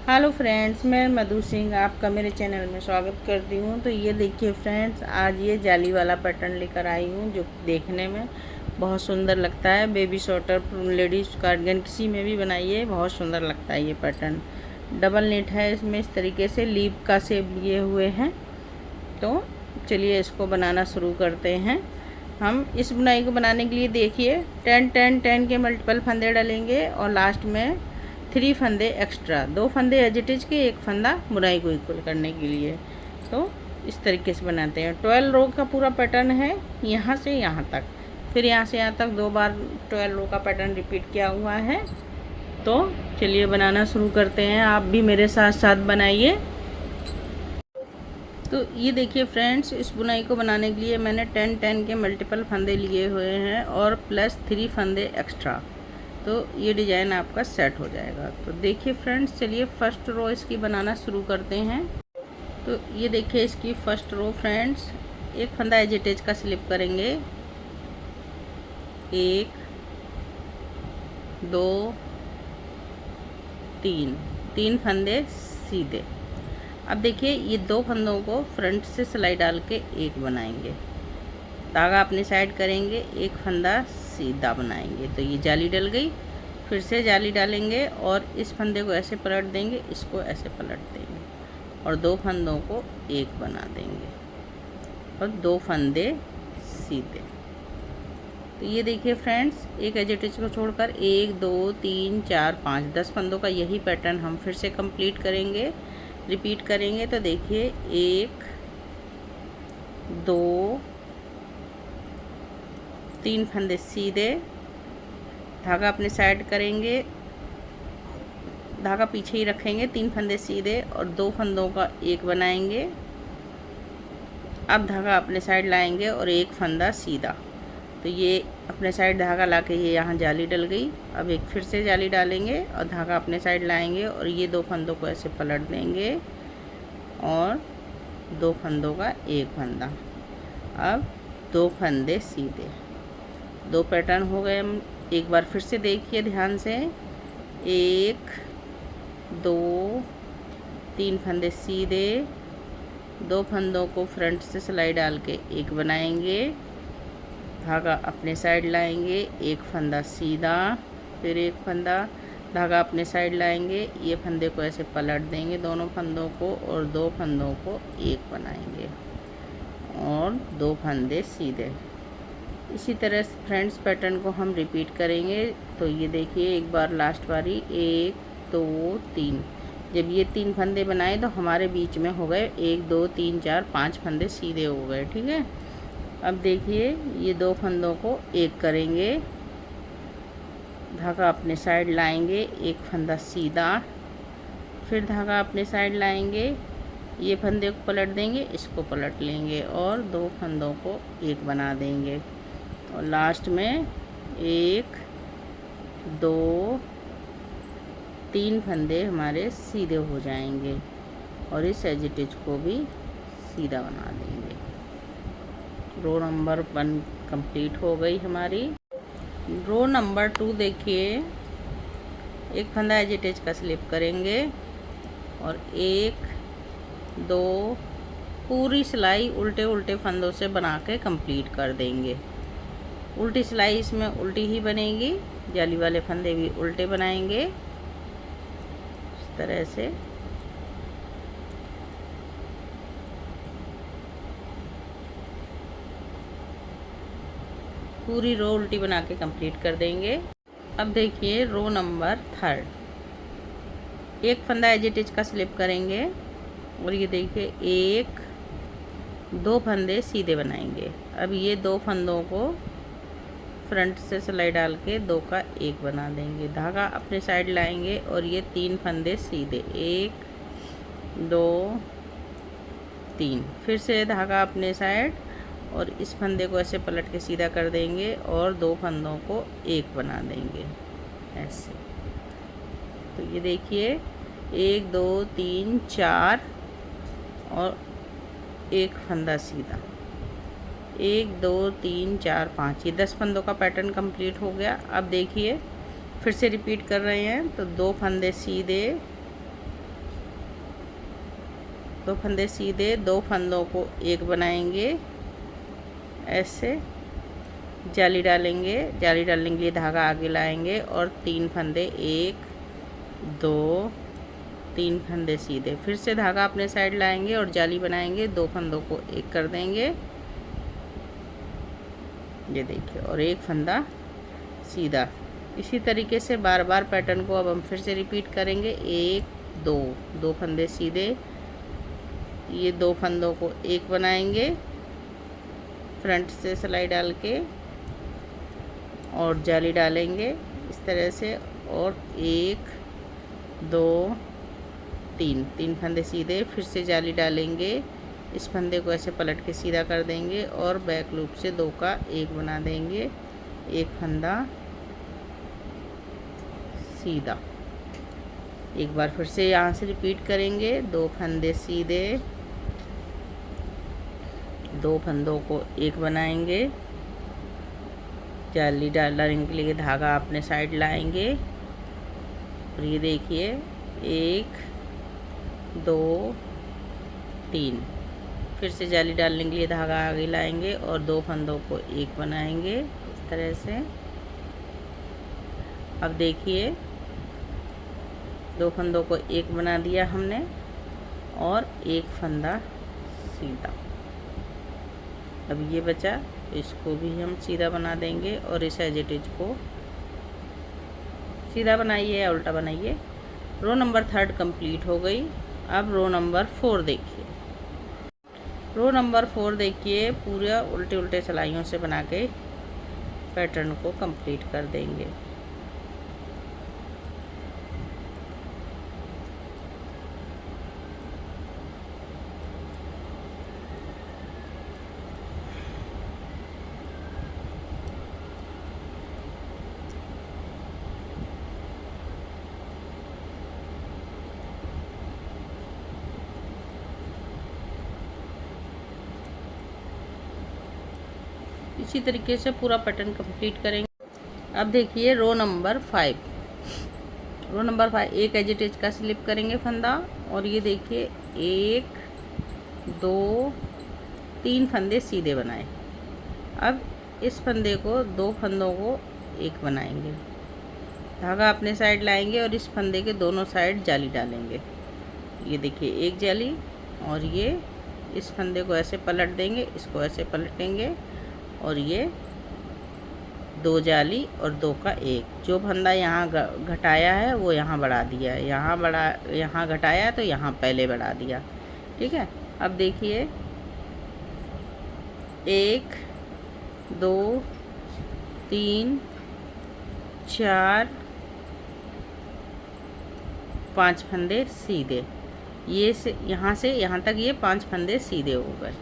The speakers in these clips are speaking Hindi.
हेलो फ्रेंड्स, मैं मधु सिंह आपका मेरे चैनल में स्वागत करती हूँ। तो ये देखिए फ्रेंड्स, आज ये जाली वाला पैटर्न लेकर आई हूँ जो देखने में बहुत सुंदर लगता है। बेबी स्वेटर, लेडीज़ कार्डिगन किसी में भी बनाइए, बहुत सुंदर लगता है ये पैटर्न। डबल नेट है इसमें, इस तरीके से लीफ का शेप लिए हुए हैं। तो चलिए इसको बनाना शुरू करते हैं। हम इस बुनाई को बनाने के लिए देखिए 10-10-10 के मल्टीपल फंदे डालेंगे और लास्ट में 3 फंदे एक्स्ट्रा, 2 फंदे एज इट इज के, 1 फंदा बुनाई को इक्वल करने के लिए। तो इस तरीके से बनाते हैं। 12 रो का पूरा पैटर्न है, यहाँ से यहाँ तक, फिर यहाँ से यहाँ तक 2 बार 12 रो का पैटर्न रिपीट किया हुआ है। तो चलिए बनाना शुरू करते हैं, आप भी मेरे साथ साथ बनाइए। तो ये देखिए फ्रेंड्स, इस बुनाई को बनाने के लिए मैंने 10-10 के मल्टीपल फंदे लिए हुए हैं और प्लस 3 फंदे एक्स्ट्रा। तो ये डिज़ाइन आपका सेट हो जाएगा। तो देखिए फ्रेंड्स, चलिए फर्स्ट रो इसकी बनाना शुरू करते हैं। तो ये देखिए इसकी फर्स्ट रो फ्रेंड्स, एक फंदा एज इट इज का स्लिप करेंगे, 1 2 3 फंदे सीधे। अब देखिए ये 2 फंदों को फ्रंट से सिलाई डाल के एक बनाएंगे, धागा अपनी साइड करेंगे, एक फंदा सीधा बनाएंगे। तो ये जाली डल गई, फिर से जाली डालेंगे और इस फंदे को ऐसे पलट देंगे, इसको ऐसे पलट देंगे और 2 फंदों को एक बना देंगे और 2 फंदे सीधे। तो ये देखिए फ्रेंड्स, एक एज इट इज को छोड़कर 1 2 3 4 5 10 फंदों का यही पैटर्न हम फिर से कंप्लीट करेंगे, रिपीट करेंगे। तो देखिए 1 2 3 फंदे सीधे, धागा अपने साइड करेंगे, धागा पीछे ही रखेंगे, 3 फंदे सीधे और 2 फंदों का एक बनाएंगे। अब धागा अपने साइड लाएंगे और एक फंदा सीधा। तो ये अपने साइड धागा लाके ये यहाँ जाली डल गई। अब एक फिर से जाली डालेंगे और धागा अपने साइड लाएंगे और ये 2 फंदों को ऐसे पलट देंगे और 2 फंदों का एक फंदा। अब 2 फंदे सीधे, 2 पैटर्न हो गए। हम एक बार फिर से देखिए ध्यान से, 1 2 3 फंदे सीधे, 2 फंदों को फ्रंट से सिलाई डाल के एक बनाएंगे, धागा अपने साइड लाएंगे, एक फंदा सीधा, फिर एक फंदा, धागा अपने साइड लाएंगे, ये फंदे को ऐसे पलट देंगे दोनों फंदों को और 2 फंदों को एक बनाएंगे और 2 फंदे सीधे। इसी तरह फ्रेंड्स पैटर्न को हम रिपीट करेंगे। तो ये देखिए एक बार लास्ट बारी 1 2 3, जब ये 3 फंदे बनाए तो हमारे बीच में हो गए 1 2 3 4 5 फंदे सीधे हो गए, ठीक है। अब देखिए ये 2 फंदों को एक करेंगे, धागा अपने साइड लाएंगे, एक फंदा सीधा, फिर धागा अपने साइड लाएंगे, ये फंदे को पलट देंगे, इसको पलट लेंगे और 2 फंदों को एक बना देंगे और लास्ट में 1 2 3 फंदे हमारे सीधे हो जाएंगे और इस एज इट इज को भी सीधा बना देंगे। रो नंबर 1 कंप्लीट हो गई हमारी। रो नंबर 2 देखिए, एक फंदा एज इट इज का स्लिप करेंगे और 1 2 पूरी सिलाई उल्टे उल्टे फंदों से बना के कंप्लीट कर देंगे। उल्टी सिलाई इसमें उल्टी ही बनेगी, जाली वाले फंदे भी उल्टे बनाएंगे इस तरह से। पूरी रो उल्टी बना के कंप्लीट कर देंगे। अब देखिए रो नंबर 3, एक फंदा एज इट इज का स्लिप करेंगे और ये देखिए 1 2 फंदे सीधे बनाएंगे। अब ये 2 फंदों को फ्रंट से सिलाई डाल के 2 का एक बना देंगे, धागा अपने साइड लाएंगे और ये 3 फंदे सीधे, 1 2 3, फिर से धागा अपने साइड और इस फंदे को ऐसे पलट के सीधा कर देंगे और 2 फंदों को एक बना देंगे ऐसे। तो ये देखिए 1 2 3 4 और एक फंदा सीधा, 1 2 3 4 5, ये 10 फंदों का पैटर्न कंप्लीट हो गया। अब देखिए फिर से रिपीट कर रहे हैं। तो 2 फंदे सीधे, 2 फंदे सीधे, 2 फंदों को एक बनाएंगे, ऐसे जाली डालेंगे। जाली डालने के लिए धागा आगे लाएंगे और 3 फंदे, 1 2 3 फंदे सीधे। फिर से धागा अपने साइड लाएंगे और जाली बनाएंगे, 2 फंदों को एक कर देंगे, ये देखिए, और 1 फंदा सीधा। इसी तरीके से बार बार पैटर्न को अब हम फिर से रिपीट करेंगे। 1 2 2 फंदे सीधे, ये 2 फंदों को एक बनाएंगे फ्रंट से सिलाई डाल के और जाली डालेंगे इस तरह से, और 1 2 3 फंदे सीधे। फिर से जाली डालेंगे, इस फंदे को ऐसे पलट के सीधा कर देंगे और बैक लूप से 2 का 1 बना देंगे, 1 फंदा सीधा। एक बार फिर से यहाँ से रिपीट करेंगे। 2 फंदे सीधे, 2 फंदों को एक बनाएंगे, जाली डालने के लिए धागा अपने साइड लाएंगे और ये देखिए 1 2 3। फिर से जाली डालने के लिए धागा आगे लाएंगे और 2 फंदों को एक बनाएंगे इस तरह से। अब देखिए 2 फंदों को एक बना दिया हमने और 1 फंदा सीधा। अब ये बचा, इसको भी हम सीधा बना देंगे और इस एज इट इज को सीधा बनाइए या उल्टा बनाइए। रो नंबर 3 कंप्लीट हो गई। अब रो नंबर 4 देखिए। रो नंबर 4 देखिए, पूरा उल्टे उल्टे सिलाइयों से बना के पैटर्न को कंप्लीट कर देंगे। इसी तरीके से पूरा पैटर्न कंप्लीट करेंगे। अब देखिए रो नंबर 5। रो नंबर 5 एक एज इट इज का स्लिप करेंगे फंदा और ये देखिए 1 2 3 फंदे सीधे बनाए। अब इस फंदे को 2 फंदों को एक बनाएंगे, धागा अपने साइड लाएंगे और इस फंदे के दोनों साइड जाली डालेंगे। ये देखिए एक जाली और ये इस फंदे को ऐसे पलट देंगे, इसको ऐसे पलटेंगे और ये 2 जाली और 2 का 1। जो फंदा यहाँ घटाया है वो यहाँ बढ़ा दिया है, यहाँ घटाया तो यहाँ पहले बढ़ा दिया। ठीक है, अब देखिए 1 2 3 4 5 फंदे सीधे, ये से यहाँ तक ये 5 फंदे सीधे हो गए।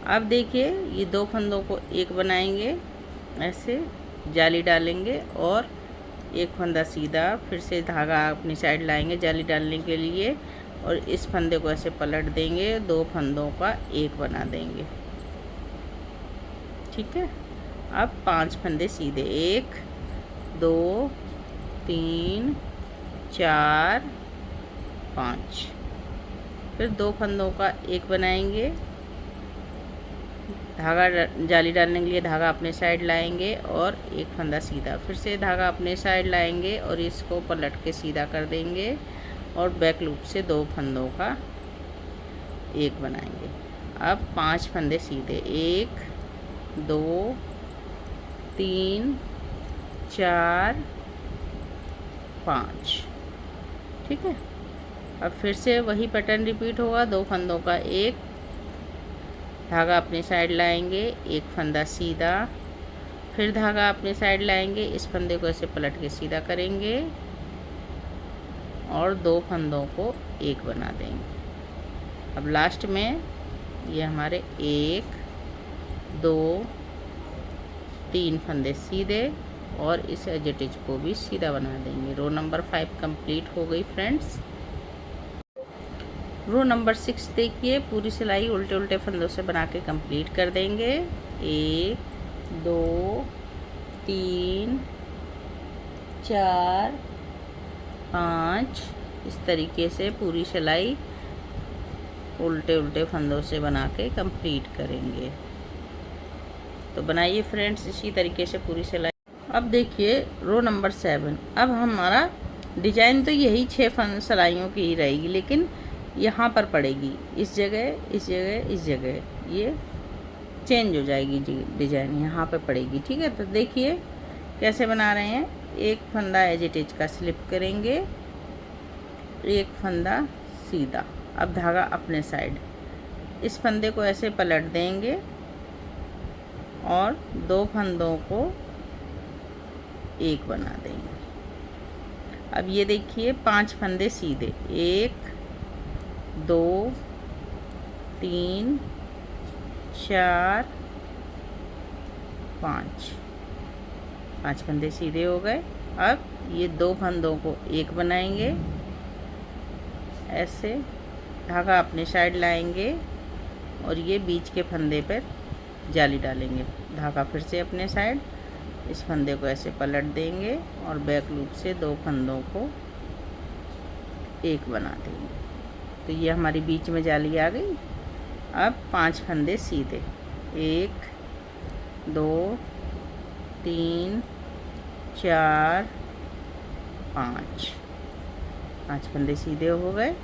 अब देखिए ये 2 फंदों को एक बनाएंगे, ऐसे जाली डालेंगे और 1 फंदा सीधा। फिर से धागा अपनी साइड लाएंगे जाली डालने के लिए और इस फंदे को ऐसे पलट देंगे, 2 फंदों का एक बना देंगे। ठीक है, अब 5 फंदे सीधे, 1 2 3 4 5। फिर 2 फंदों का एक बनाएंगे, धागा जाली डालने के लिए धागा अपने साइड लाएंगे और 1 फंदा सीधा। फिर से धागा अपने साइड लाएंगे और इसको पलट के सीधा कर देंगे और बैक लूप से 2 फंदों का एक बनाएंगे। अब 5 फंदे सीधे, 1 2 3 4 5। ठीक है, अब फिर से वही पैटर्न रिपीट होगा। 2 फंदों का एक, धागा अपने साइड लाएंगे, 1 फंदा सीधा। फिर धागा अपने साइड लाएंगे, इस फंदे को ऐसे पलट के सीधा करेंगे और 2 फंदों को एक बना देंगे। अब लास्ट में ये हमारे 1 2 3 फंदे सीधे और इस एज इट इज को भी सीधा बना देंगे। रो नंबर 5 कंप्लीट हो गई फ्रेंड्स। रो नंबर 6 देखिए, पूरी सिलाई उल्टे उल्टे फंदों से बना के कंप्लीट कर देंगे। 1 2 3 4 5 इस तरीके से पूरी सिलाई उल्टे उल्टे फंदों से बना के कंप्लीट करेंगे। तो बनाइए फ्रेंड्स इसी तरीके से पूरी सिलाई। अब देखिए रो नंबर 7। अब हमारा डिजाइन तो यही 6 सिलाइयों की ही रहेगी, लेकिन यहाँ पर पड़ेगी, इस जगह इस जगह इस जगह ये चेंज हो जाएगी जी, डिजाइन यहाँ पे पड़ेगी। ठीक है, तो देखिए कैसे बना रहे हैं। एक फंदा एज इट इज का स्लिप करेंगे, एक फंदा सीधा। अब धागा अपने साइड, इस फंदे को ऐसे पलट देंगे और 2 फंदों को एक बना देंगे। अब ये देखिए 5 फंदे सीधे, 1 2 3 4 5 फंदे सीधे हो गए। अब ये 2 फंदों को एक बनाएंगे, ऐसे धागा अपने साइड लाएंगे और ये बीच के फंदे पर जाली डालेंगे। धागा फिर से अपने साइड, इस फंदे को ऐसे पलट देंगे और बैक लूप से 2 फंदों को एक बना देंगे। तो ये हमारी बीच में जाली आ गई। अब 5 फंदे सीधे, 1 2 3 4 5 फंदे सीधे हो गए।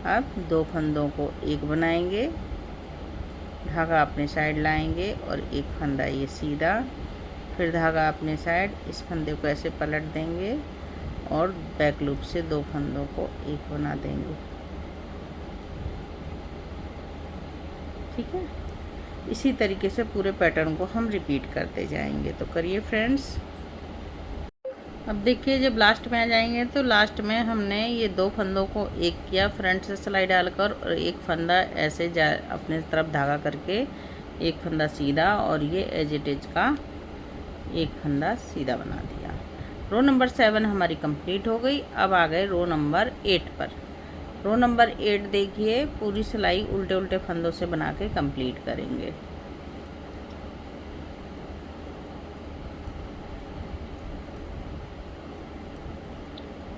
अब 2 फंदों को एक बनाएंगे, धागा अपने साइड लाएंगे और एक फंदा ये सीधा, फिर धागा अपने साइड, इस फंदे को ऐसे पलट देंगे और बैक लूप से 2 फंदों को एक बना देंगे। ठीक है, इसी तरीके से पूरे पैटर्न को हम रिपीट करते जाएंगे। तो करिए फ्रेंड्स। अब देखिए जब लास्ट में आ जाएंगे तो लास्ट में हमने ये 2 फंदों को एक किया फ्रंट से सिलाई डालकर, और एक फंदा ऐसे अपने तरफ धागा करके एक फंदा सीधा और ये एज इट इज का एक फंदा सीधा बना दिया। रो नंबर 7 हमारी कंप्लीट हो गई। अब आ गए रो नंबर 8 पर। रो नंबर 8 देखिए पूरी सिलाई उल्टे उल्टे फंदों से बना के कंप्लीट करेंगे।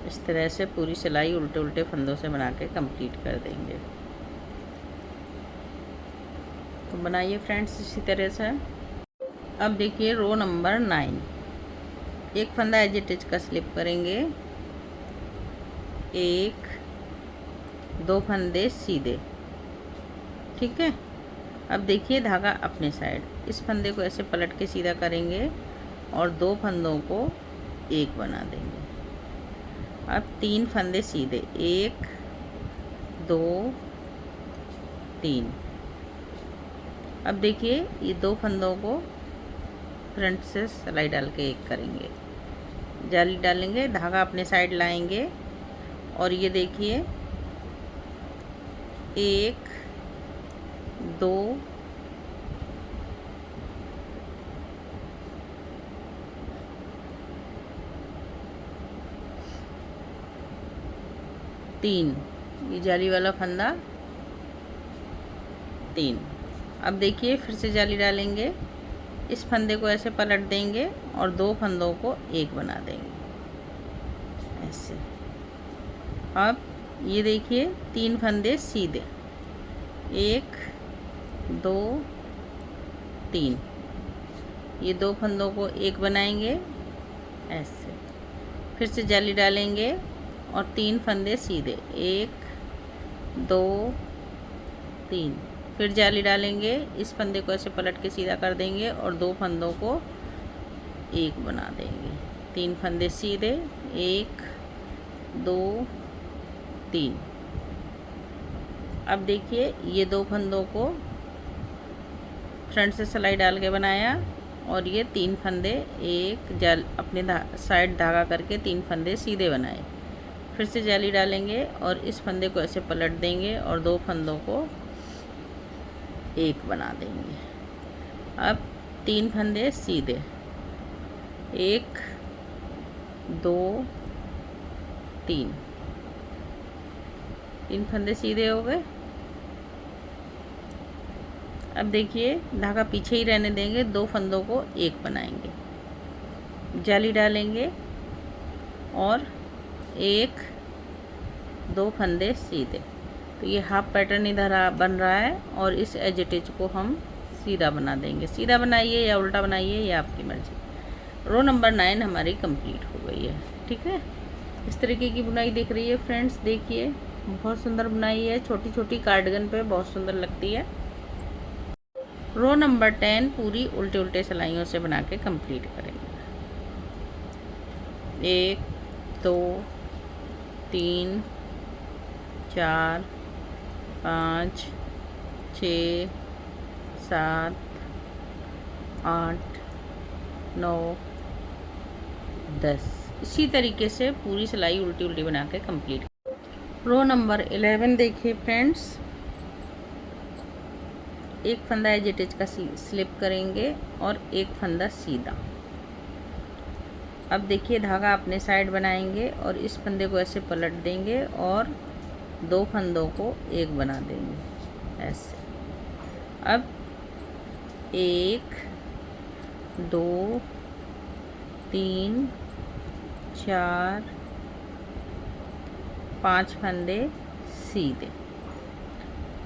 इस तरह से पूरी सिलाई उल्टे उल्टे फंदों से बना के कंप्लीट कर देंगे। तो बनाइए फ्रेंड्स इसी तरह से। अब देखिए रो नंबर 9। एक फंदा एज इट इज का स्लिप करेंगे, 1 2 फंदे सीधे। ठीक है, अब देखिए धागा अपने साइड, इस फंदे को ऐसे पलट के सीधा करेंगे और 2 फंदों को एक बना देंगे। अब 3 फंदे सीधे, 1 2 3। अब देखिए ये 2 फंदों को फ्रंट से सिलाई डाल के एक करेंगे, जाली डालेंगे, धागा अपने साइड लाएंगे और ये देखिए 1 2 3, ये जाली वाला फंदा 3। अब देखिए फिर से जाली डालेंगे, इस फंदे को ऐसे पलट देंगे और 2 फंदों को एक बना देंगे ऐसे। अब ये देखिए 3 फंदे सीधे, 1 2 3, ये 2 फंदों को एक बनाएंगे ऐसे, फिर से जाली डालेंगे और 3 फंदे सीधे, 1 2 3, फिर जाली डालेंगे, इस फंदे को ऐसे पलट के सीधा कर देंगे और 2 फंदों को एक बना देंगे। 3 फंदे सीधे, 1 2 3। अब देखिए ये 2 फंदों को फ्रंट से सिलाई डाल के बनाया और ये 3 फंदे एक अपने साइड धागा करके 3 फंदे सीधे बनाए, फिर से जाली डालेंगे और इस फंदे को ऐसे पलट देंगे और 2 फंदों को एक बना देंगे। अब 3 फंदे सीधे, 1 2 3, 3 फंदे सीधे हो गए। अब देखिए धागा पीछे ही रहने देंगे, 2 फंदों को एक बनाएंगे, जाली डालेंगे और 1 2 फंदे सीधे। तो ये हाफ पैटर्न इधर बन रहा है और इस एज इट इज को हम सीधा बना देंगे। सीधा बनाइए या उल्टा बनाइए, ये आपकी मर्ज़ी। रो नंबर 9 हमारी कंप्लीट हो गई है। ठीक है, इस तरीके की बुनाई दिख रही है फ्रेंड्स, देखिए बहुत सुंदर बुनाई है, छोटी छोटी कार्डिगन पे बहुत सुंदर लगती है। रो नंबर 10 पूरी उल्टे उल्टे सिलाइयों से बना के कंप्लीट करेंगे। 1 2 3 4 5 6 7 8 9 10। इसी तरीके से पूरी सिलाई उल्टी उल्टी बना के कंप्लीट। रो नंबर 11 देखिए फ्रेंड्स, एक फंदा एज इट इज का स्लिप करेंगे और एक फंदा सीधा। अब देखिए धागा अपने साइड बनाएंगे और इस फंदे को ऐसे पलट देंगे और 2 फंदों को एक बना देंगे ऐसे। अब 1 2 3 4 5 फंदे सीधे।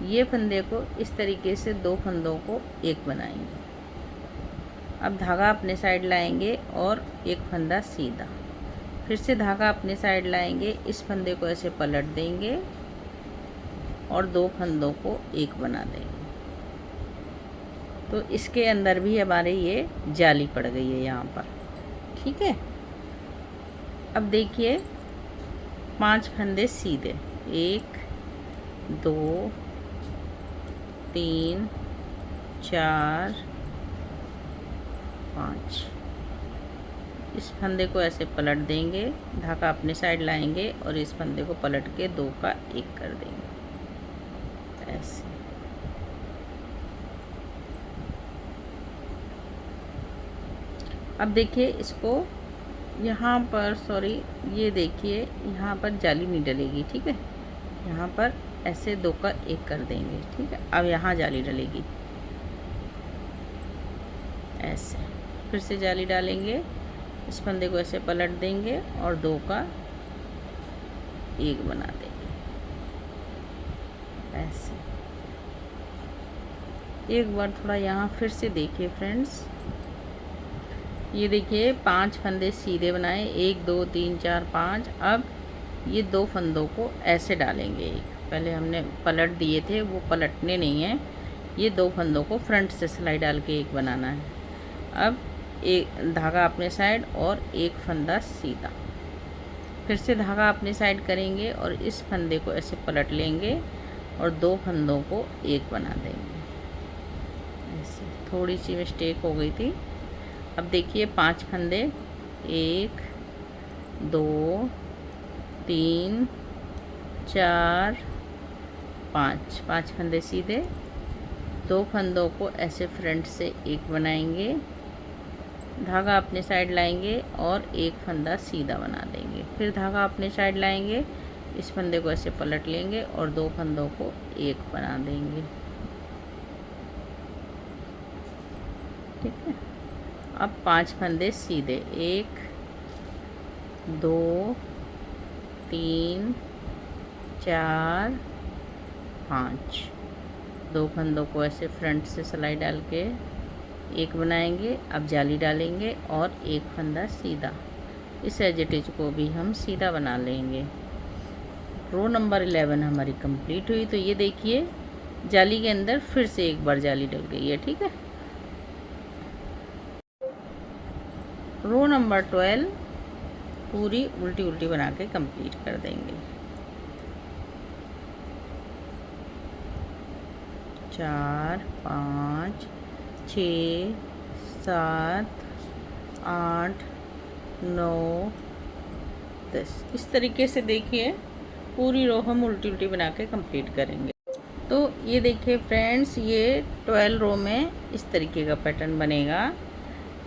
ये फंदे को इस तरीके से 2 फंदों को एक बनाएंगे। अब धागा अपने साइड लाएंगे और एक फंदा सीधा, फिर से धागा अपने साइड लाएंगे, इस फंदे को ऐसे पलट देंगे और 2 फंदों को एक बना देंगे। तो इसके अंदर भी हमारे ये जाली पड़ गई है यहाँ पर। ठीक है, अब देखिए 5 फंदे सीधे, 1 2 3 4 5। इस फंदे को ऐसे पलट देंगे, धागा अपने साइड लाएंगे और इस फंदे को पलट के 2 का 1 कर देंगे ऐसे। अब देखिए इसको यहाँ पर, सॉरी, ये देखिए यहाँ पर जाली नहीं डलेगी। ठीक है, यहाँ पर ऐसे 2 का 1 कर देंगे। ठीक है, अब यहाँ जाली डलेगी ऐसे, फिर से जाली डालेंगे, इस फंदे को ऐसे पलट देंगे और 2 का 1 बना देंगे ऐसे। एक बार थोड़ा यहाँ फिर से देखिए फ्रेंड्स, ये देखिए 5 फंदे सीधे बनाए, 1 2 3 4 5। अब ये 2 फंदों को ऐसे डालेंगे। एक पहले हमने पलट दिए थे, वो पलटने नहीं है, ये 2 फंदों को फ्रंट से सिलाई डाल के एक बनाना है। अब एक धागा अपने साइड और एक फंदा सीधा, फिर से धागा अपने साइड करेंगे और इस फंदे को ऐसे पलट लेंगे और 2 फंदों को एक बना देंगे ऐसे। थोड़ी सी मिस्टेक हो गई थी। अब देखिए 5 फंदे, 1 2 3 4 5। 5 फंदे सीधे, 2 फंदों को ऐसे फ्रंट से एक बनाएंगे, धागा अपने साइड लाएंगे और एक फंदा सीधा बना देंगे, फिर धागा अपने साइड लाएंगे, इस फंदे को ऐसे पलट लेंगे और 2 फंदों को एक बना देंगे। ठीक है, अब 5 फंदे सीधे, 1 2 3 4 5। 2 फंदों को ऐसे फ्रंट से सिलाई डाल के एक बनाएंगे। अब जाली डालेंगे और एक फंदा सीधा, इस एज इट इज को भी हम सीधा बना लेंगे। रो नंबर 11 हमारी कंप्लीट हुई। तो ये देखिए जाली के अंदर फिर से एक बार जाली डल गई है। ठीक है, रो नंबर 12 पूरी उल्टी उल्टी बना के कंप्लीट कर देंगे। 4 5 6 7 8 9 10। इस तरीके से देखिए पूरी रो हम उल्टी उल्टी बना के कंप्लीट करेंगे। तो ये देखिए फ्रेंड्स, ये 12 रो में इस तरीके का पैटर्न बनेगा।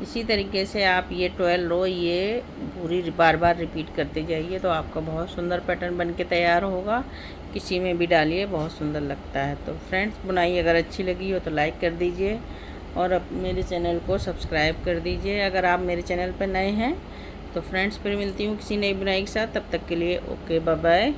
इसी तरीके से आप ये 12 रो ये पूरी बार बार रिपीट करते जाइए तो आपका बहुत सुंदर पैटर्न बन के तैयार होगा। किसी में भी डालिए, बहुत सुंदर लगता है। तो फ्रेंड्स, बुनाई अगर अच्छी लगी हो तो लाइक कर दीजिए और मेरे चैनल को सब्सक्राइब कर दीजिए अगर आप मेरे चैनल पर नए हैं। तो फ्रेंड्स, फिर मिलती हूँ किसी नई बुनाई के साथ, तब तक के लिए ओके, बाय बाय।